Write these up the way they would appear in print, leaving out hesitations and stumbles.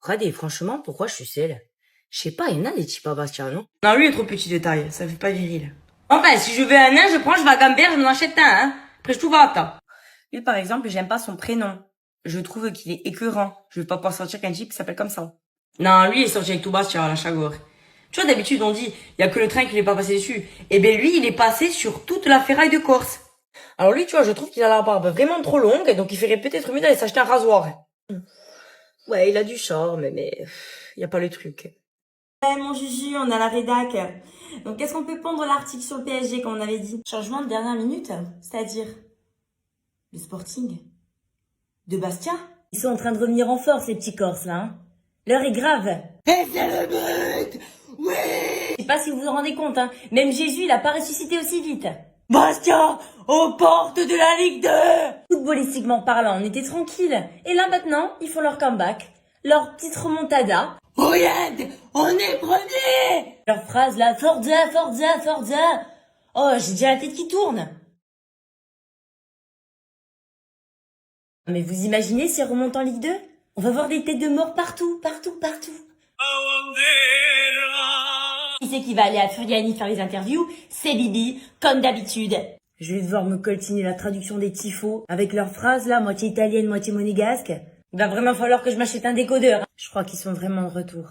Regardez, franchement, pourquoi je suis seule? Je sais pas, il y en a des types à Bastien, non? Non, lui est trop petit de taille, ça fait pas viril. Enfin, si je veux un nain, je vais à Gambert, je m'en achète un, hein. Après, je trouve à ta. Lui, par exemple, j'aime pas son prénom. Je trouve qu'il est écœurant. Je vais pas pouvoir sortir qu'un type qui s'appelle comme ça. Non, lui, il est sorti avec tout Bastien à la Chagor. Tu vois, d'habitude, on dit, il y a que le train qui n'est pas passé dessus. Eh ben, lui, il est passé sur toute la ferraille de Corse. Alors lui, tu vois, je trouve qu'il a la barbe vraiment trop longue, donc il ferait peut-être mieux d'aller s'acheter un rasoir. Ouais, il a du charme, mais y a pas le truc. Ouais, mon Juju, on a la rédac. Donc, qu'est-ce qu'on peut pondre l'article sur le PSG, comme on avait dit? Changement de dernière minute, c'est-à-dire le Sporting de Bastia. Ils sont en train de revenir en force, les petits Corses, là. Hein. L'heure est grave. Et c'est le but! Oui! Je sais pas si vous vous en rendez compte, hein. Même Jésus, il a pas ressuscité aussi vite. Bastia, aux portes de la Ligue 2! Footballistiquement parlant, on était tranquille. Et là, maintenant, ils font leur comeback. Leur petite remontada. Regarde, on est premier! Leur phrase, là, Forza, Forza, Forza. Oh, j'ai déjà la tête qui tourne. Mais vous imaginez si on remonte en Ligue 2? On va voir des têtes de mort partout, partout, partout. Qui c'est qui va aller à Furiani faire les interviews? C'est Bibi, comme d'habitude. Je vais devoir me coltiner la traduction des tifos avec leurs phrases là, moitié italienne, moitié monégasque. Il va vraiment falloir que je m'achète un décodeur. Je crois qu'ils sont vraiment de retour.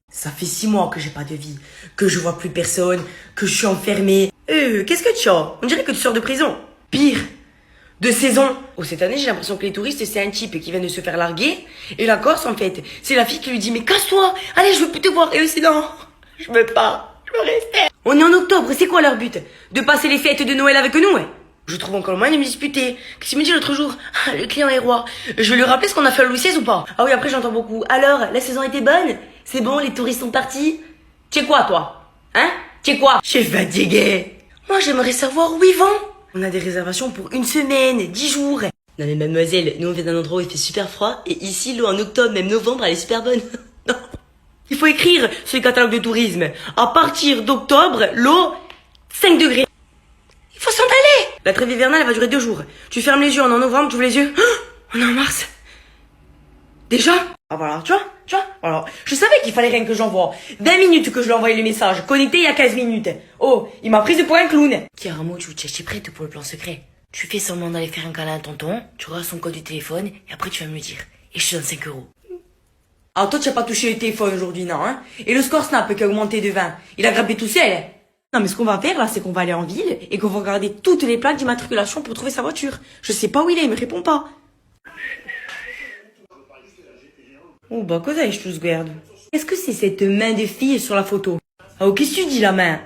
Ça fait 6 mois que j'ai pas de vie, que je vois plus personne, que je suis enfermée. Qu'est-ce que tu as? On dirait que tu sors de prison. Pire, de saison. Oh, cette année, j'ai l'impression que les touristes, c'est un type qui vient de se faire larguer. Et la Corse, en fait, c'est la fille qui lui dit, mais casse-toi! Allez, je veux plus te voir. Et eux, c'est non, je veux pas. Je veux rester. On est en octobre, c'est quoi leur but? De passer les fêtes de Noël avec nous, ouais? Je trouve encore le moyen de me disputer. Qu'est-ce qu'il me dit l'autre jour? Ah, le client est roi. Je vais lui rappeler ce qu'on a fait à Louis XVI ou pas? Ah oui, après j'entends beaucoup. Alors, la saison était bonne? C'est bon, les touristes sont partis? Tu es quoi, toi? Hein? Tu es quoi? Je suis fatiguée. Moi, j'aimerais savoir où ils vont. On a des réservations pour 1 semaine, 10 jours. Non mais mademoiselle, nous on vient d'un endroit où il fait super froid. Et ici, l'eau en octobre, même novembre, elle est super bonne. Non. Il faut écrire sur les catalogues de tourisme. À partir d'octobre, l'eau, 5 degrés. Il faut s'en aller. La trêve hivernale, elle va durer 2 jours. Tu fermes les yeux, on est en novembre, tu ouvres les yeux. Oh, on est en mars. Déjà? Ah voilà, tu vois. Alors, je savais qu'il fallait rien que j'envoie. 20 minutes que je lui ai envoyé le message. Connecté il y a 15 minutes. Oh, il m'a prise pour un clown. Caramo, tu es prête pour le plan secret. Tu fais semblant d'aller faire un câlin à tonton, tu regardes son code du téléphone, et après tu vas me le dire. Et je te donne 5 euros. Alors toi, tu n'as pas touché le téléphone aujourd'hui, non, hein? Et le score Snap qui a augmenté de 20. Il a grimpé tout seul. Non, mais ce qu'on va faire, là, c'est qu'on va aller en ville et qu'on va regarder toutes les plaques d'immatriculation pour trouver sa voiture. Je sais pas où il me répond pas. Oh, bah, cosa est-ce que je regarde? Est-ce que c'est cette main de fille sur la photo? Oh, qu'est-ce que tu dis, la main?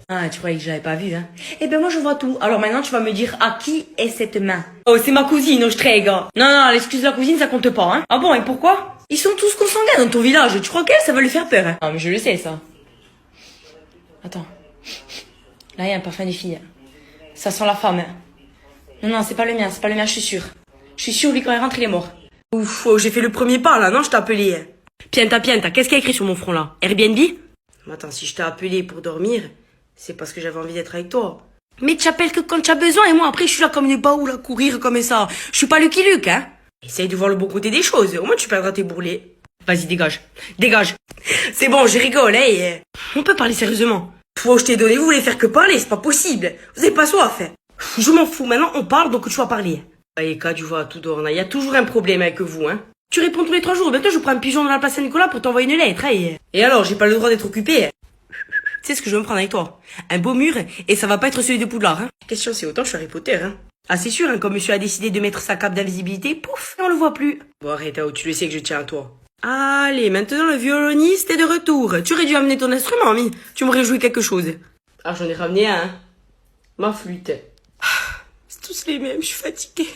Ah, tu croyais que j'avais pas vu, hein? Eh ben, moi, je vois tout. Alors maintenant, tu vas me dire à qui est cette main? Oh, c'est ma cousine, Ostrega. Non, l'excuse de la cousine, ça compte pas, hein? Ah bon, et pourquoi? Ils sont tous consanguins dans ton village. Tu crois qu'elle, ça va lui faire peur, hein? Ah, mais je le sais, ça. Attends. Là, il y a un parfum de fille. Ça sent la femme. Non, c'est pas le mien, je suis sûre. Je suis sûre, lui, quand il rentre, il est mort. Ouf, oh, j'ai fait le premier pas, là, non, je t'ai appelé. Pienta, qu'est-ce qu'il y a écrit sur mon front, là? Airbnb? Attends, si je t'ai appelé pour dormir, c'est parce que j'avais envie d'être avec toi. Mais tu appelles que quand tu as besoin, et moi, après, je suis là comme une baoule à courir comme ça. Je suis pas Lucky Luke, hein? Essaye de voir le bon côté des choses, au moins tu perdras tes bourrelets. Vas-y, dégage. C'est bon, je rigole, hein. On peut parler sérieusement. Toi, je t'ai donné, vous voulez faire que parler, c'est pas possible. Vous avez pas soif. Je m'en fous, maintenant on parle, donc tu vas parler. Allez, quand tu vois, tout dehors, il y a toujours un problème avec vous, hein. Tu réponds tous les 3 jours, bientôt je prends un pigeon dans la place Saint-Nicolas pour t'envoyer une lettre, hein. Et alors, j'ai pas le droit d'être occupé. Tu sais ce que je veux me prendre avec toi? Un beau mur, et ça va pas être celui de Poudlard, hein. Question, c'est autant je suis Harry Potter, hein. Ah, c'est sûr, hein, comme monsieur a décidé de mettre sa cape d'invisibilité, pouf, on le voit plus. Bon, arrête, tu le sais que je tiens à toi. Allez, maintenant le violoniste est de retour. Tu aurais dû amener ton instrument, mais tu m'aurais joué quelque chose. Ah, j'en ai ramené un, hein. Ma flûte. C'est tous les mêmes, je suis fatiguée.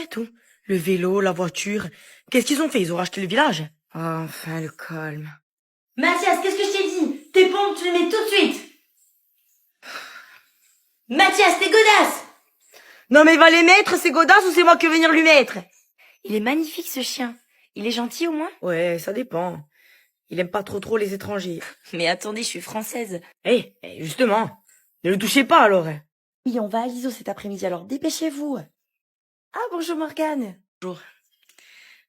Tout. Le vélo, la voiture. Qu'est-ce qu'ils ont fait? Ils ont racheté le village? Enfin, le calme. Mathias, qu'est-ce que je t'ai dit? Tes pompes, tu les mets tout de suite. Mathias, t'es godasse! Non mais il va les mettre, c'est godasse, ou c'est moi qui vais venir lui mettre? Il est magnifique, ce chien. Il est gentil, au moins? Ouais, ça dépend. Il aime pas trop les étrangers. Mais attendez, je suis française. Justement, ne le touchez pas alors. Oui, on va à l'ISO cet après-midi, alors dépêchez-vous. Ah, bonjour Morgane. Bonjour.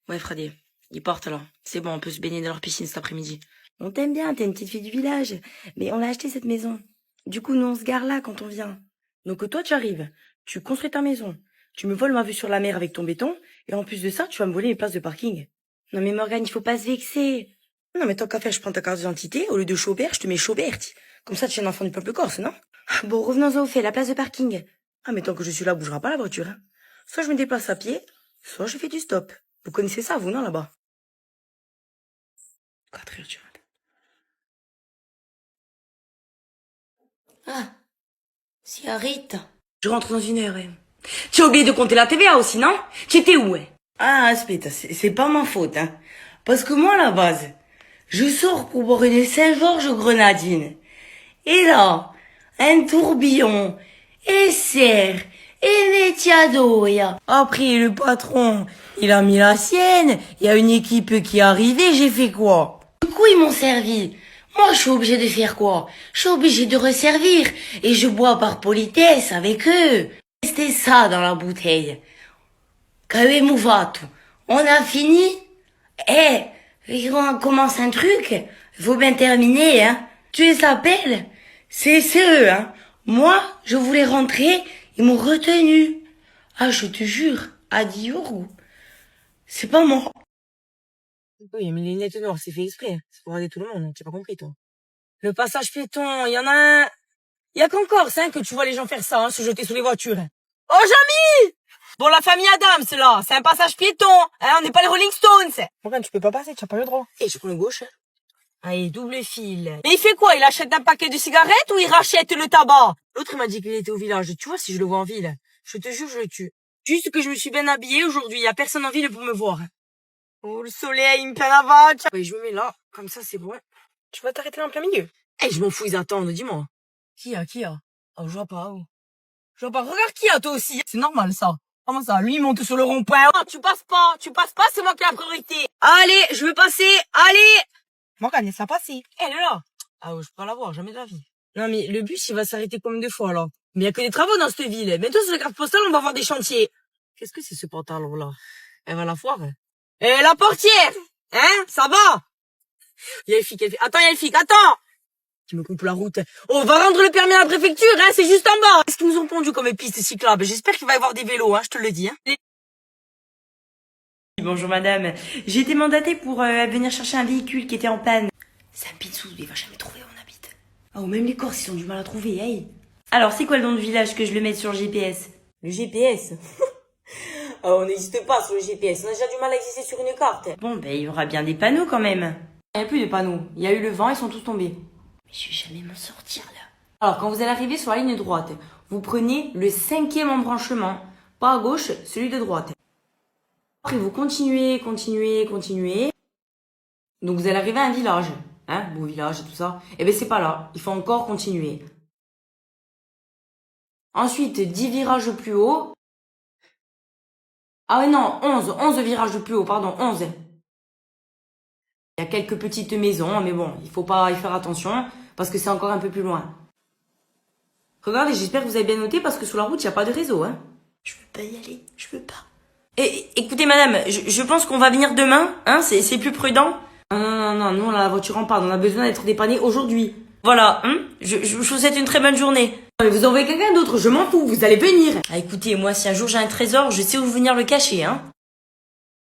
Ouais, Fradé, ils portent là. C'est bon, on peut se baigner dans leur piscine cet après-midi. On t'aime bien, t'es une petite fille du village. Mais on l'a acheté cette maison. Du coup, nous on se gare là quand on vient. Donc toi, tu arrives, tu construis ta maison, tu me voles ma vue sur la mer avec ton béton, et en plus de ça, tu vas me voler mes places de parking. Non mais Morgane, il faut pas se vexer. Non mais tant qu'à faire, je prends ta carte d'identité, au lieu de Chaubert, je te mets Chaubert. Comme ça, tu es un enfant du peuple corse, non? Bon, revenons au fait, la place de parking. Ah mais tant que je suis là, bougera pas la voiture. Hein. Soit je me déplace à pied, soit je fais du stop. Vous connaissez ça, vous, non, là-bas? 4 heures du matin. Ah, c'est Rita. Je rentre dans 1 heure, ouais. Tu as oublié de compter la TVA aussi, non? Tu étais où, ouais? Ah, Aspetta, c'est pas ma faute, hein. Parce que moi, à la base, je sors pour boire une Saint-Georges grenadine. Et là, un tourbillon, et serre, et Netiadoria. Après, le patron, il a mis la sienne, il y a une équipe qui est arrivée, j'ai fait quoi? Du coup, ils m'ont servi. Moi, je suis obligée de faire quoi? Je suis obligée de resservir, et je bois par politesse avec eux. C'était ça dans la bouteille. Qu'avez-vous fait? On a fini? On commence un truc, faut bien terminer, hein. Tu les appelles? C'est eux, hein. Moi, je voulais rentrer, ils m'ont retenu. Ah, je te jure, à Diourgou. C'est pas moi. Oui, mais les lunettes noires, c'est fait exprès. C'est pour regarder tout le monde, t'as pas compris, toi. Le passage piéton, il y en a un. Il y a qu'en Corse, hein, que tu vois les gens faire ça, hein, se jeter sous les voitures. Oh, Jamy! Bon, la famille Adams, là, c'est un passage piéton, hein, on n'est pas les Rolling Stones. Morgane, tu peux pas passer, tu as pas le droit. Et je prends le gauche, hein. Allez, double fil. Mais il fait quoi? Il achète un paquet de cigarettes ou il rachète le tabac? L'autre, il m'a dit qu'il était au village. Tu vois, si je le vois en ville, je te jure, je le tue. Juste que je me suis bien habillée aujourd'hui, il y a personne en ville pour me voir. Oh, le soleil, il me peine la vache. Oui, je me mets là, comme ça, c'est bon. Tu vas t'arrêter là en plein milieu. Eh, je m'en fous, ils attendent, dis-moi. Qui a? Oh, je vois pas, oh. Je vois pas. Regarde qui a, toi aussi. C'est normal, ça. Comment ça? Lui, il monte sur le rond-point. Oh, tu passes pas, c'est moi qui ai la priorité. Allez, je veux passer, allez! Morgane, laisse-la passer. Elle est là. Ah ouais, je peux pas la voir, jamais de la vie. Non, mais le bus, il va s'arrêter comme 2 fois, là. Mais il y a que des travaux dans cette ville. Bientôt, sur la carte postale, on va voir des chantiers. Qu'est-ce que c'est ce pantalon-là? Elle va la foire. Eh, la portière! Hein? Ça va? Il y a le flic, Attends, il y a le flic, attends! Qui me coupe la route. On va rendre le permis à la préfecture, hein, c'est juste en bas. Qu'est-ce qu'ils nous ont pondu comme piste cyclable? J'espère qu'il va y avoir des vélos, hein, je te le dis, hein. Bonjour madame, j'ai été mandatée pour venir chercher un véhicule qui était en panne. C'est un pinsou, il va jamais trouver où on habite. Oh, même les Corses, ils ont du mal à trouver, hey. Alors, c'est quoi le nom de village que je le mette sur le GPS? Le GPS? Oh, on n'existe pas sur le GPS, on a déjà du mal à exister sur une carte. Bon, ben, il y aura bien des panneaux quand même. Il n'y a plus de panneaux, il y a eu le vent, ils sont tous tombés. Mais je vais jamais m'en sortir là. Alors, quand vous allez arriver sur la ligne droite, vous prenez le 5e embranchement, pas à gauche, celui de droite. Après, vous continuez. Donc, vous allez arriver à un village. Hein, bon village et tout ça. Eh ben, c'est pas là. Il faut encore continuer. Ensuite, 10 virages plus haut. Ah ouais, non, 11 virages plus haut, pardon, 11. Il y a quelques petites maisons, mais bon, il faut pas y faire attention, parce que c'est encore un peu plus loin. Regardez, j'espère que vous avez bien noté, parce que sur la route, il n'y a pas de réseau, hein. Je veux pas y aller, je veux pas. Écoutez, madame, je pense qu'on va venir demain, hein, c'est plus prudent. Non, nous, on a la voiture en panne, on a besoin d'être dépanné aujourd'hui. Voilà, hein, je vous souhaite une très bonne journée. Mais vous envoyez quelqu'un d'autre, je m'en fous, vous allez venir. Ah, écoutez, moi, si un jour j'ai un trésor, je sais où venir le cacher, hein.